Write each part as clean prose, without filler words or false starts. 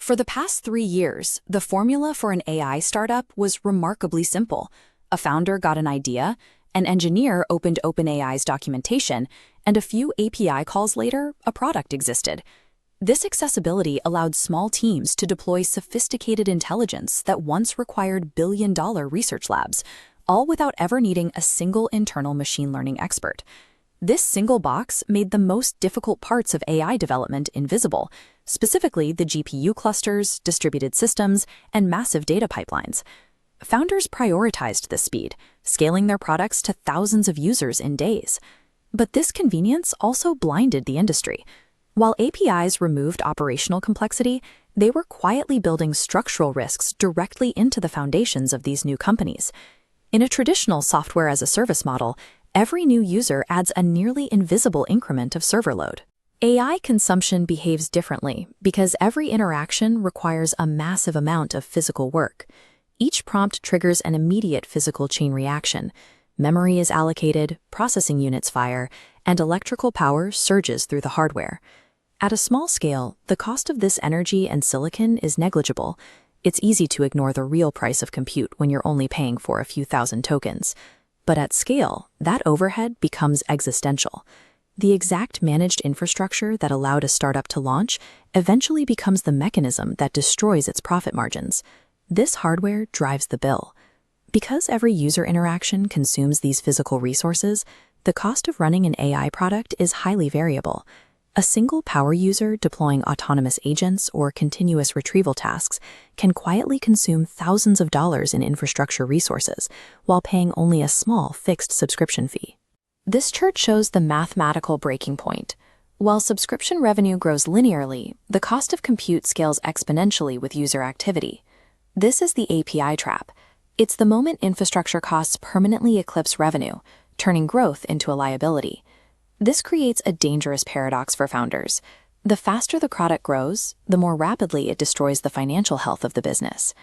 For the past 3 years, the formula for an AI startup was remarkably simple. A founder got an idea, an engineer opened OpenAI's documentation, and a few API calls later, a product existed. This accessibility allowed small teams to deploy sophisticated intelligence that once required billion-dollar research labs, all without ever needing a single internal machine learning expert. This single box made the most difficult parts of AI development invisible, specifically the GPU clusters, distributed systems, and massive data pipelines. Founders prioritized this speed, scaling their products to thousands of users in days. But this convenience also blinded the industry. While APIs removed operational complexity, they were quietly building structural risks directly into the foundations of these new companies. In a traditional software-as-a-service model, every new user adds a nearly invisible increment of server load. AI consumption behaves differently because every interaction requires a massive amount of physical work. Each prompt triggers an immediate physical chain reaction. Memory is allocated, processing units fire, and electrical power surges through the hardware. At a small scale, the cost of this energy and silicon is negligible. It's easy to ignore the real price of compute when you're only paying for a few thousand tokens. But at scale, that overhead becomes existential. The exact managed infrastructure that allowed a startup to launch eventually becomes the mechanism that destroys its profit margins. This hardware drives the bill. Because every user interaction consumes these physical resources, the cost of running an AI product is highly variable. A single power user deploying autonomous agents or continuous retrieval tasks can quietly consume thousands of dollars in infrastructure resources while paying only a small fixed subscription fee. This chart shows the mathematical breaking point. While subscription revenue grows linearly, the cost of compute scales exponentially with user activity. This is the API trap. It's the moment infrastructure costs permanently eclipse revenue, turning growth into a liability. This creates a dangerous paradox for founders. The faster the product grows, the more rapidly it destroys the financial health of the business.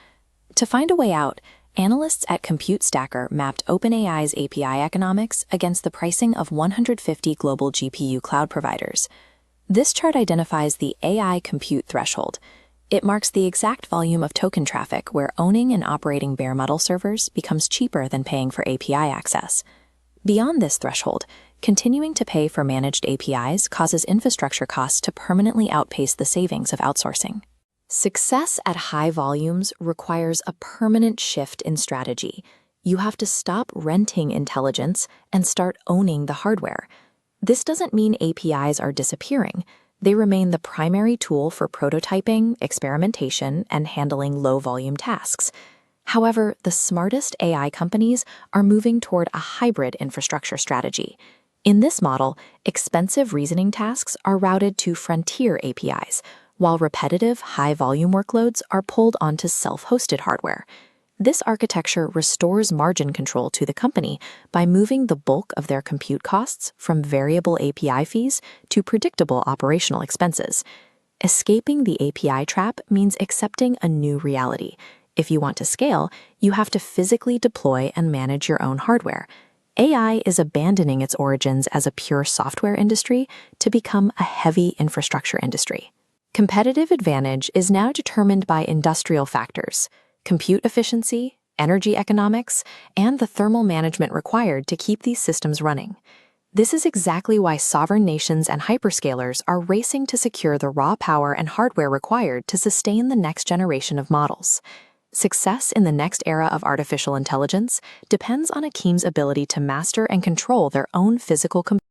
To find a way out, analysts at Compute Stacker mapped OpenAI's API economics against the pricing of 150 global GPU cloud providers. This chart identifies the AI compute threshold. It marks the exact volume of token traffic where owning and operating bare metal servers becomes cheaper than paying for API access. Beyond this threshold, continuing to pay for managed APIs causes infrastructure costs to permanently outpace the savings of outsourcing. Success at high volumes requires a permanent shift in strategy. You have to stop renting intelligence and start owning the hardware. This doesn't mean APIs are disappearing. They remain the primary tool for prototyping, experimentation, and handling low-volume tasks. However, the smartest AI companies are moving toward a hybrid infrastructure strategy. In this model, expensive reasoning tasks are routed to frontier APIs, while repetitive, high-volume workloads are pulled onto self-hosted hardware. This architecture restores margin control to the company by moving the bulk of their compute costs from variable API fees to predictable operational expenses. Escaping the API trap means accepting a new reality. If you want to scale, you have to physically deploy and manage your own hardware. AI is abandoning its origins as a pure software industry to become a heavy infrastructure industry. Competitive advantage is now determined by industrial factors: compute efficiency, energy economics, and the thermal management required to keep these systems running. This is exactly why sovereign nations and hyperscalers are racing to secure the raw power and hardware required to sustain the next generation of models. Success in the next era of artificial intelligence depends on a team's ability to master and control their own physical